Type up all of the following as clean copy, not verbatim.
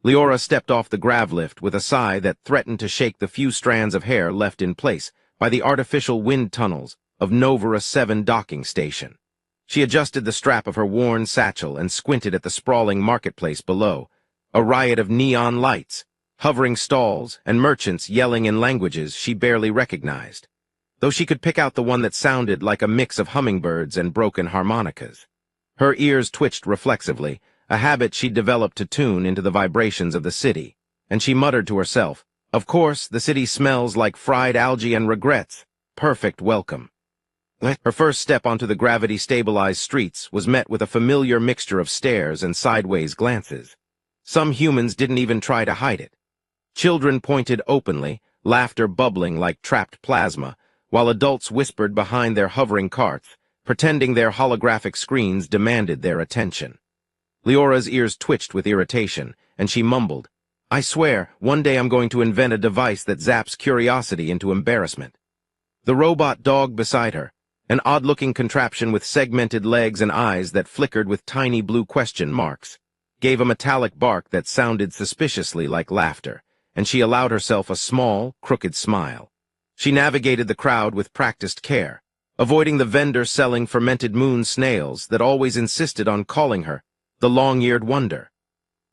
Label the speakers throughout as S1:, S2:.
S1: Leora stepped off the gravlift with a sigh that threatened to shake the few strands of hair left in place by the artificial wind tunnels of Novara 7 docking station. She adjusted the strap of her worn satchel and squinted at the sprawling marketplace below, a riot of neon lights, hovering stalls, and merchants yelling in languages she barely recognized, though she could pick out the one that sounded like a mix of hummingbirds and broken harmonicas. Her ears twitched reflexively, a habit she'd developed to tune into the vibrations of the city, and she muttered to herself, "Of course, the city smells like fried algae and regrets. Perfect welcome." Her first step onto the gravity-stabilized streets was met with a familiar mixture of stares and sideways glances. Some humans didn't even try to hide it. Children pointed openly, laughter bubbling like trapped plasma, while adults whispered behind their hovering carts, pretending their holographic screens demanded their attention. Leora's ears twitched with irritation, and she mumbled, "I swear, one day I'm going to invent a device that zaps curiosity into embarrassment." The robot dog beside her, an odd-looking contraption with segmented legs and eyes that flickered with tiny blue question marks, gave a metallic bark that sounded suspiciously like laughter, and she allowed herself a small, crooked smile. She navigated the crowd with practiced care, avoiding the vendor selling fermented moon snails that always insisted on calling her the long-eared wonder,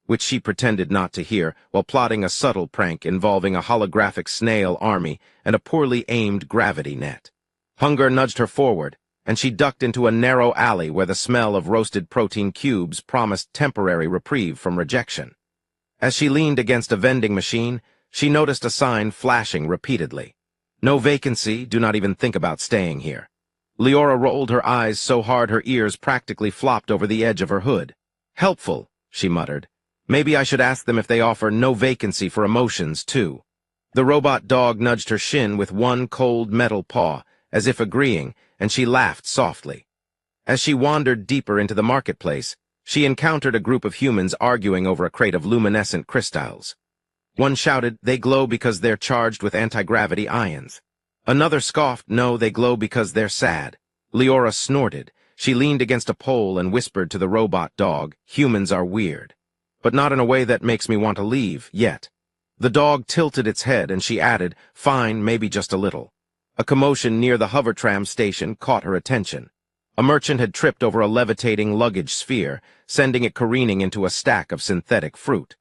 S1: which she pretended not to hear while plotting a subtle prank involving a holographic snail army and a poorly aimed gravity net. Hunger nudged her forward, and she ducked into a narrow alley where the smell of roasted protein cubes promised temporary reprieve from rejection. As she leaned against a vending machine, she noticed a sign flashing repeatedly. "No vacancy, do not even think about staying here." Leora rolled her eyes so hard her ears practically flopped over the edge of her hood. "Helpful," she muttered. "Maybe I should ask them if they offer no vacancy for emotions, too." The robot dog nudged her shin with one cold metal paw, as if agreeing, and she laughed softly. As she wandered deeper into the marketplace, she encountered a group of humans arguing over a crate of luminescent crystals. One shouted, "They glow because they're charged with anti-gravity ions." Another scoffed, "No, they glow because they're sad." Leora snorted. She leaned against a pole and whispered to the robot dog, "Humans are weird. But not in a way that makes me want to leave, yet." The dog tilted its head and she added, "Fine, maybe just a little." A commotion near the hovertram station caught her attention. A merchant had tripped over a levitating luggage sphere, sending it careening into a stack of synthetic fruit.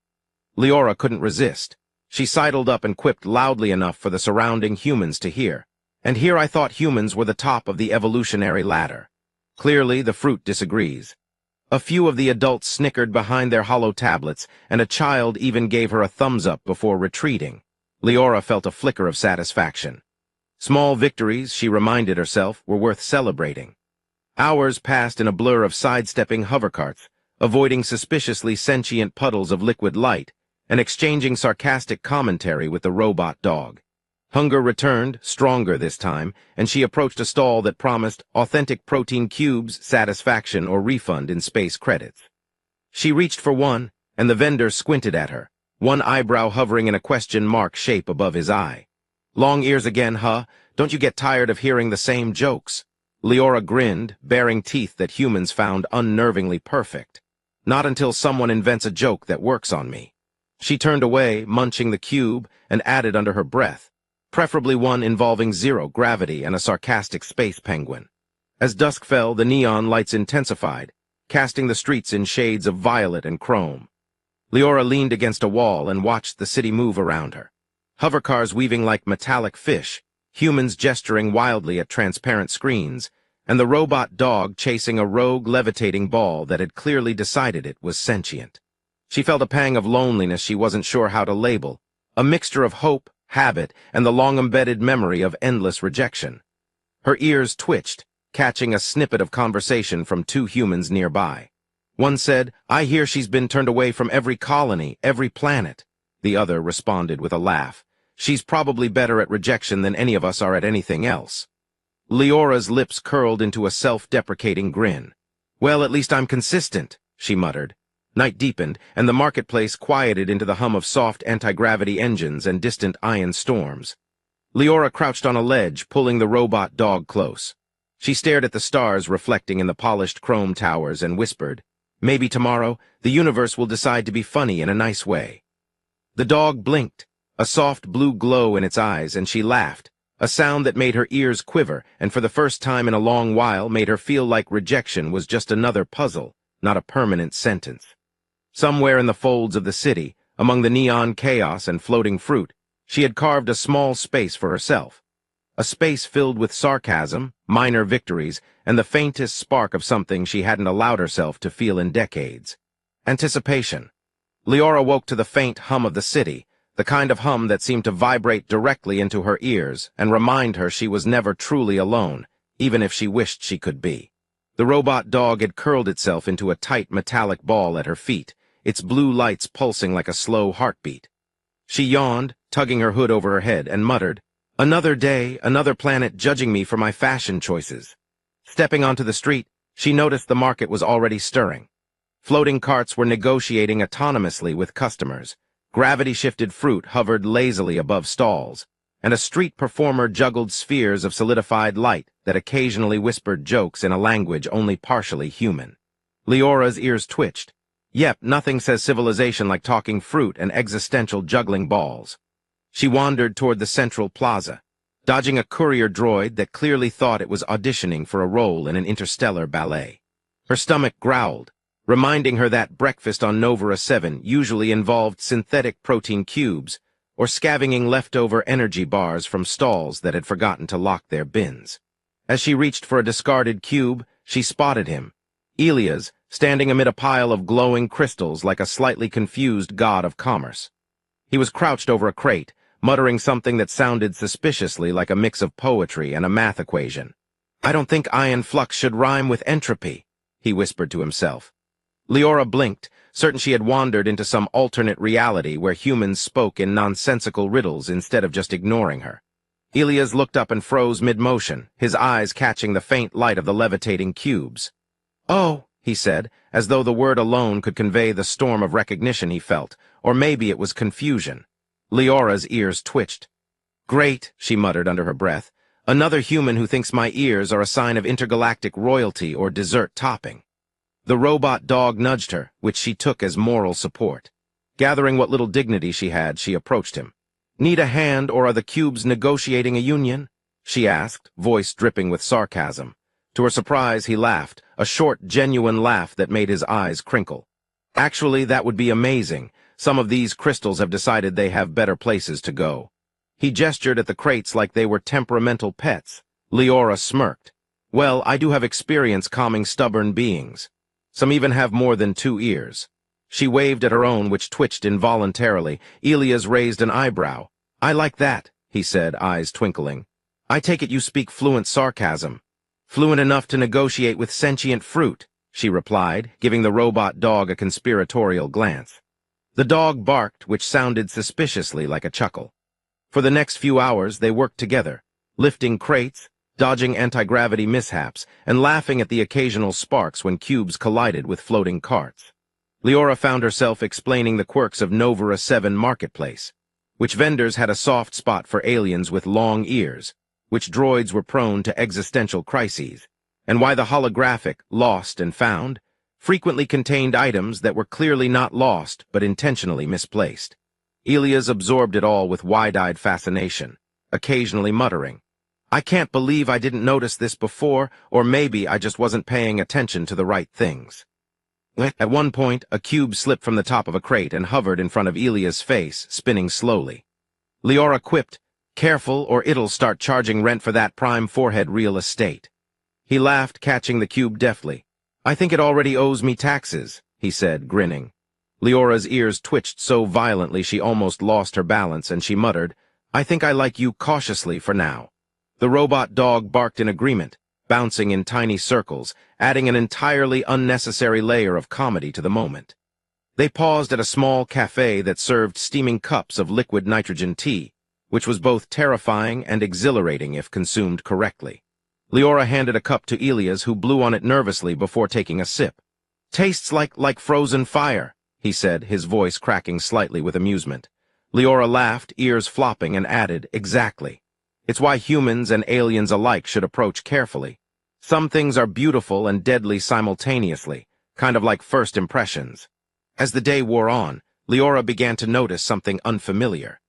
S1: Leora couldn't resist. She sidled up and quipped loudly enough for the surrounding humans to hear. "And here I thought humans were the top of the evolutionary ladder." Clearly, the fruit disagrees. A few of the adults snickered behind their hollow tablets, and a child even gave her a thumbs-up before retreating. Leora felt a flicker of satisfaction. Small victories, she reminded herself, were worth celebrating. Hours passed in a blur of sidestepping hovercarts, avoiding suspiciously sentient puddles of liquid light, and exchanging sarcastic commentary with the robot dog. Hunger returned, stronger this time, and she approached a stall that promised authentic protein cubes, satisfaction, or refund in space credits. She reached for one, and the vendor squinted at her, one eyebrow hovering in a question mark shape above his eye. "Long ears again, huh? Don't you get tired of hearing the same jokes?" Leora grinned, baring teeth that humans found unnervingly perfect. "Not until someone invents a joke that works on me." She turned away, munching the cube, and added under her breath, "Preferably one involving zero gravity and a sarcastic space penguin." As dusk fell, the neon lights intensified, casting the streets in shades of violet and chrome. Leora leaned against a wall and watched the city move around her. Hovercars weaving like metallic fish, humans gesturing wildly at transparent screens, and the robot dog chasing a rogue levitating ball that had clearly decided it was sentient. She felt a pang of loneliness she wasn't sure how to label, a mixture of hope, habit, and the long-embedded memory of endless rejection. Her ears twitched, catching a snippet of conversation from two humans nearby. One said, "I hear she's been turned away from every colony, every planet." The other responded with a laugh, "She's probably better at rejection than any of us are at anything else." Leora's lips curled into a self-deprecating grin. "Well, at least I'm consistent," she muttered. Night deepened, and the marketplace quieted into the hum of soft anti-gravity engines and distant ion storms. Leora crouched on a ledge, pulling the robot dog close. She stared at the stars reflecting in the polished chrome towers and whispered, "Maybe tomorrow, the universe will decide to be funny in a nice way." The dog blinked, a soft blue glow in its eyes, and she laughed, a sound that made her ears quiver and for the first time in a long while made her feel like rejection was just another puzzle, not a permanent sentence. Somewhere in the folds of the city, among the neon chaos and floating fruit, she had carved a small space for herself. A space filled with sarcasm, minor victories, and the faintest spark of something she hadn't allowed herself to feel in decades. Anticipation. Leora woke to the faint hum of the city, the kind of hum that seemed to vibrate directly into her ears and remind her she was never truly alone, even if she wished she could be. The robot dog had curled itself into a tight metallic ball at her feet, its blue lights pulsing like a slow heartbeat. She yawned, tugging her hood over her head, and muttered, "Another day, another planet judging me for my fashion choices." Stepping onto the street, she noticed the market was already stirring. Floating carts were negotiating autonomously with customers. Gravity-shifted fruit hovered lazily above stalls, and a street performer juggled spheres of solidified light that occasionally whispered jokes in a language only partially human. Leora's ears twitched. Yep, nothing says civilization like talking fruit and existential juggling balls. She wandered toward the central plaza, dodging a courier droid that clearly thought it was auditioning for a role in an interstellar ballet. Her stomach growled, reminding her that breakfast on Novara 7 usually involved synthetic protein cubes or scavenging leftover energy bars from stalls that had forgotten to lock their bins. As she reached for a discarded cube, she spotted him, Elias, standing amid a pile of glowing crystals like a slightly confused god of commerce. He was crouched over a crate, muttering something that sounded suspiciously like a mix of poetry and a math equation. "I don't think ion flux should rhyme with entropy," he whispered to himself. Leora blinked, certain she had wandered into some alternate reality where humans spoke in nonsensical riddles instead of just ignoring her. Elias looked up and froze mid-motion, his eyes catching the faint light of the levitating cubes. "Oh," he said, as though the word alone could convey the storm of recognition he felt, or maybe it was confusion. Leora's ears twitched. "Great," she muttered under her breath. "Another human who thinks my ears are a sign of intergalactic royalty or dessert topping." The robot dog nudged her, which she took as moral support. Gathering what little dignity she had, she approached him. "Need a hand, or are the cubes negotiating a union?" she asked, voice dripping with sarcasm. To her surprise, he laughed, a short, genuine laugh that made his eyes crinkle. "Actually, that would be amazing. Some of these crystals have decided they have better places to go." He gestured at the crates like they were temperamental pets. Leora smirked. "Well, I do have experience calming stubborn beings. Some even have more than 2 ears." She waved at her own, which twitched involuntarily. Elias raised an eyebrow. "I like that," he said, eyes twinkling. "I take it you speak fluent sarcasm." "Fluent enough to negotiate with sentient fruit," she replied, giving the robot dog a conspiratorial glance. The dog barked, which sounded suspiciously like a chuckle. For the next few hours, they worked together, lifting crates, dodging anti-gravity mishaps, and laughing at the occasional sparks when cubes collided with floating carts. Leora found herself explaining the quirks of Novara 7 Marketplace, which vendors had a soft spot for aliens with long ears, which droids were prone to existential crises, and why the holographic Lost and Found frequently contained items that were clearly not lost but intentionally misplaced. Elias absorbed it all with wide-eyed fascination, occasionally muttering, "I can't believe I didn't notice this before, or maybe I just wasn't paying attention to the right things." At one point, a cube slipped from the top of a crate and hovered in front of Elias' face, spinning slowly. Leora quipped, "Careful, or it'll start charging rent for that prime forehead real estate." He laughed, catching the cube deftly. "I think it already owes me taxes," he said, grinning. Leora's ears twitched so violently she almost lost her balance, and she muttered, "I think I like you cautiously for now." The robot dog barked in agreement, bouncing in tiny circles, adding an entirely unnecessary layer of comedy to the moment. They paused at a small cafe that served steaming cups of liquid nitrogen tea, which was both terrifying and exhilarating if consumed correctly. Leora handed a cup to Elias, who blew on it nervously before taking a sip. "Tastes like frozen fire," he said, his voice cracking slightly with amusement. Leora laughed, ears flopping, and added, "Exactly. It's why humans and aliens alike should approach carefully. Some things are beautiful and deadly simultaneously, kind of like first impressions." As the day wore on, Leora began to notice something unfamiliar.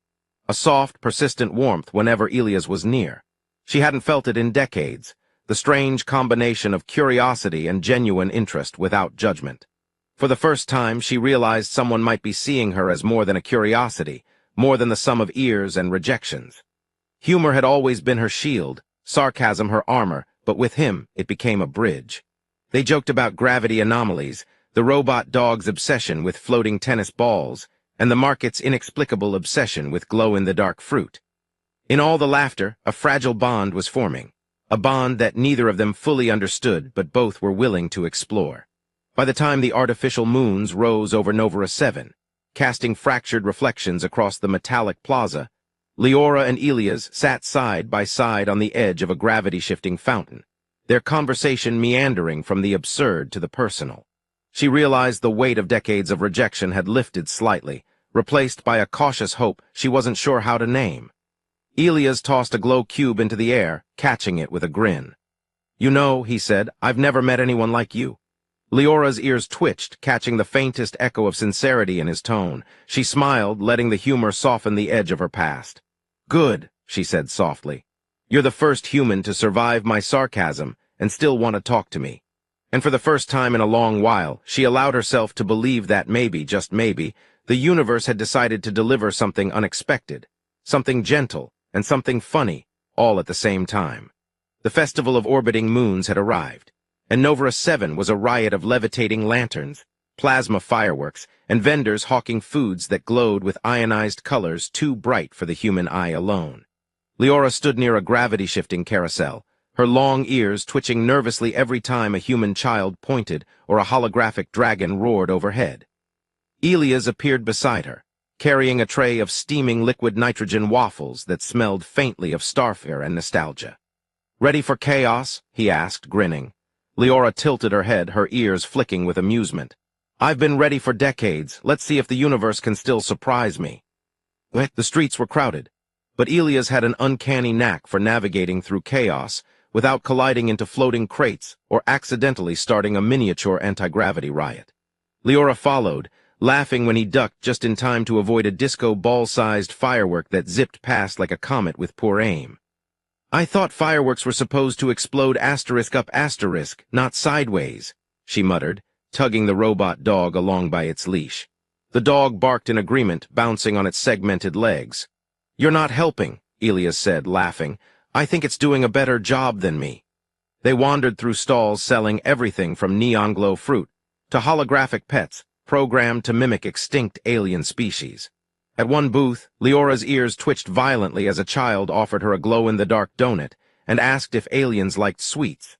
S1: A soft, persistent warmth whenever Elias was near. She hadn't felt it in decades, the strange combination of curiosity and genuine interest without judgment. For the first time, she realized someone might be seeing her as more than a curiosity, more than the sum of ears and rejections. Humor had always been her shield, sarcasm her armor, but with him, it became a bridge. They joked about gravity anomalies, the robot dog's obsession with floating tennis balls, and the market's inexplicable obsession with glow-in-the-dark fruit. In all the laughter, a fragile bond was forming, a bond that neither of them fully understood but both were willing to explore. By the time the artificial moons rose over Novara 7, casting fractured reflections across the metallic plaza, Leora and Elias sat side by side on the edge of a gravity-shifting fountain, their conversation meandering from the absurd to the personal. She realized the weight of decades of rejection had lifted slightly, replaced by a cautious hope she wasn't sure how to name. Elias tossed a glow cube into the air, catching it with a grin. "You know," he said, "I've never met anyone like you." Leora's ears twitched, catching the faintest echo of sincerity in his tone. She smiled, letting the humor soften the edge of her past. "Good," she said softly. "You're the first human to survive my sarcasm and still want to talk to me." And for the first time in a long while, she allowed herself to believe that maybe, just maybe, the universe had decided to deliver something unexpected, something gentle, and something funny, all at the same time. The Festival of Orbiting Moons had arrived, and Novara 7 was a riot of levitating lanterns, plasma fireworks, and vendors hawking foods that glowed with ionized colors too bright for the human eye alone. Leora stood near a gravity-shifting carousel, her long ears twitching nervously every time a human child pointed or a holographic dragon roared overhead. Elias appeared beside her, carrying a tray of steaming liquid nitrogen waffles that smelled faintly of starfare and nostalgia. "Ready for chaos?" he asked, grinning. Leora tilted her head, her ears flicking with amusement. "I've been ready for decades. Let's see if the universe can still surprise me." The streets were crowded, but Elias had an uncanny knack for navigating through chaos without colliding into floating crates or accidentally starting a miniature anti-gravity riot. Leora followed, laughing when he ducked just in time to avoid a disco ball-sized firework that zipped past like a comet with poor aim. "I thought fireworks were supposed to explode asterisk up asterisk, not sideways," she muttered, tugging the robot dog along by its leash. The dog barked in agreement, bouncing on its segmented legs. "You're not helping," Elias said, laughing. "I think it's doing a better job than me." They wandered through stalls selling everything from neon glow fruit to holographic pets, programmed to mimic extinct alien species. At one booth, Leora's ears twitched violently as a child offered her a glow-in-the-dark donut and asked if aliens liked sweets.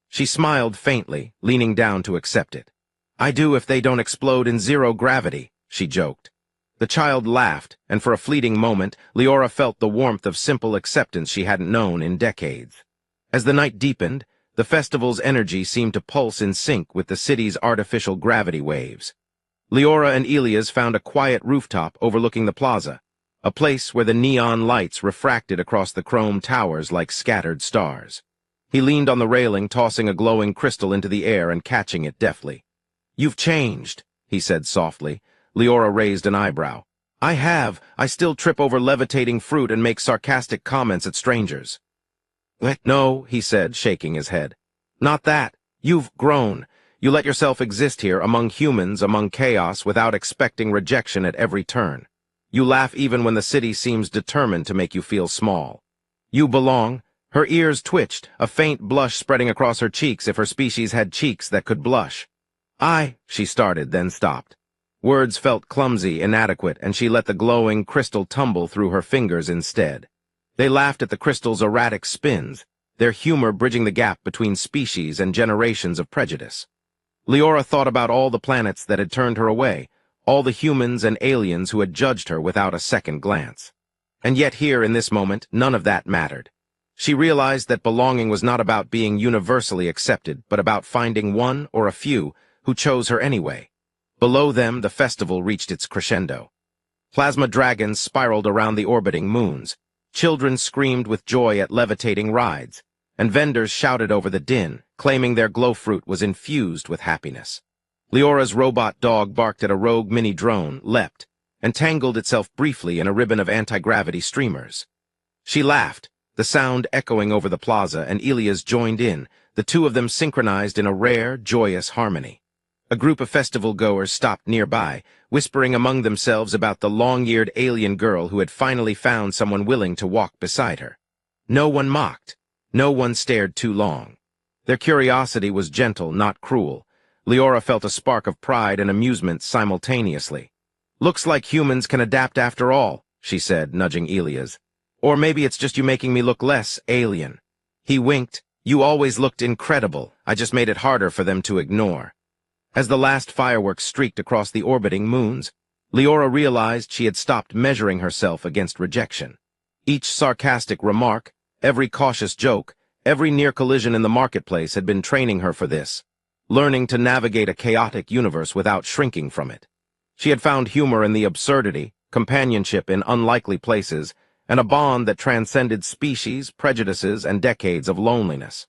S1: She smiled faintly, leaning down to accept it. "I do if they don't explode in zero gravity," she joked. The child laughed, and for a fleeting moment, Leora felt the warmth of simple acceptance she hadn't known in decades. As the night deepened, the festival's energy seemed to pulse in sync with the city's artificial gravity waves. Leora and Elias found a quiet rooftop overlooking the plaza, a place where the neon lights refracted across the chrome towers like scattered stars. He leaned on the railing, tossing a glowing crystal into the air and catching it deftly. "You've changed," he said softly. Leora raised an eyebrow. "I have. I still trip over levitating fruit and make sarcastic comments at strangers." "No," he said, shaking his head. "Not that. You've grown. You let yourself exist here among humans, among chaos, without expecting rejection at every turn. You laugh even when the city seems determined to make you feel small. You belong." Her ears twitched, a faint blush spreading across her cheeks if her species had cheeks that could blush. She started, then stopped. Words felt clumsy, inadequate, and she let the glowing crystal tumble through her fingers instead. They laughed at the crystal's erratic spins, their humor bridging the gap between species and generations of prejudice. Leora thought about all the planets that had turned her away, all the humans and aliens who had judged her without a second glance. And yet here, in this moment, none of that mattered. She realized that belonging was not about being universally accepted, but about finding one or a few who chose her anyway. Below them, the festival reached its crescendo. Plasma dragons spiraled around the orbiting moons. Children screamed with joy at levitating rides, and vendors shouted over the din, claiming their glow fruit was infused with happiness. Leora's robot dog barked at a rogue mini-drone, leapt, and tangled itself briefly in a ribbon of anti-gravity streamers. She laughed, the sound echoing over the plaza, and Elias joined in, the two of them synchronized in a rare, joyous harmony. A group of festival-goers stopped nearby, whispering among themselves about the long-eared alien girl who had finally found someone willing to walk beside her. No one mocked. No one stared too long. Their curiosity was gentle, not cruel. Leora felt a spark of pride and amusement simultaneously. "Looks like humans can adapt after all," she said, nudging Elias. "Or maybe it's just you making me look less alien." He winked. "You always looked incredible. I just made it harder for them to ignore." As the last fireworks streaked across the orbiting moons, Leora realized she had stopped measuring herself against rejection. Each sarcastic remark, every cautious joke, every near collision in the marketplace had been training her for this, learning to navigate a chaotic universe without shrinking from it. She had found humor in the absurdity, companionship in unlikely places, and a bond that transcended species, prejudices, and decades of loneliness.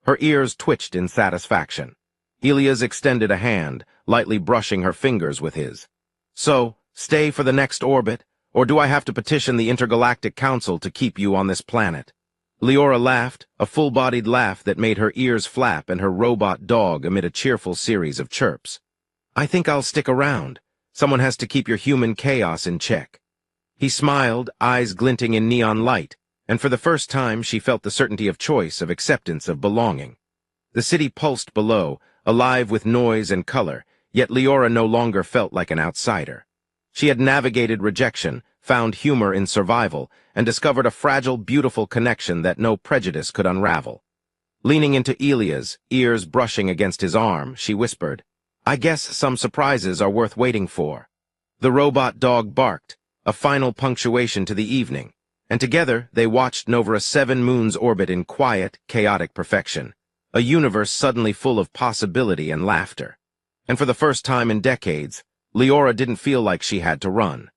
S1: Her ears twitched in satisfaction. Elias extended a hand, lightly brushing her fingers with his. "So, stay for the next orbit, or do I have to petition the Intergalactic Council to keep you on this planet?" Leora laughed, a full-bodied laugh that made her ears flap and her robot dog emit a cheerful series of chirps. "I think I'll stick around. Someone has to keep your human chaos in check." He smiled, eyes glinting in neon light, and for the first time she felt the certainty of choice, of acceptance, of belonging. The city pulsed below, alive with noise and color, yet Leora no longer felt like an outsider. She had navigated rejection, found humor in survival, and discovered a fragile, beautiful connection that no prejudice could unravel. Leaning into Elias, ears brushing against his arm, she whispered, "I guess some surprises are worth waiting for." The robot dog barked, a final punctuation to the evening, and together they watched Novara 7 moons orbit in quiet, chaotic perfection, a universe suddenly full of possibility and laughter. And for the first time in decades, Leora didn't feel like she had to run.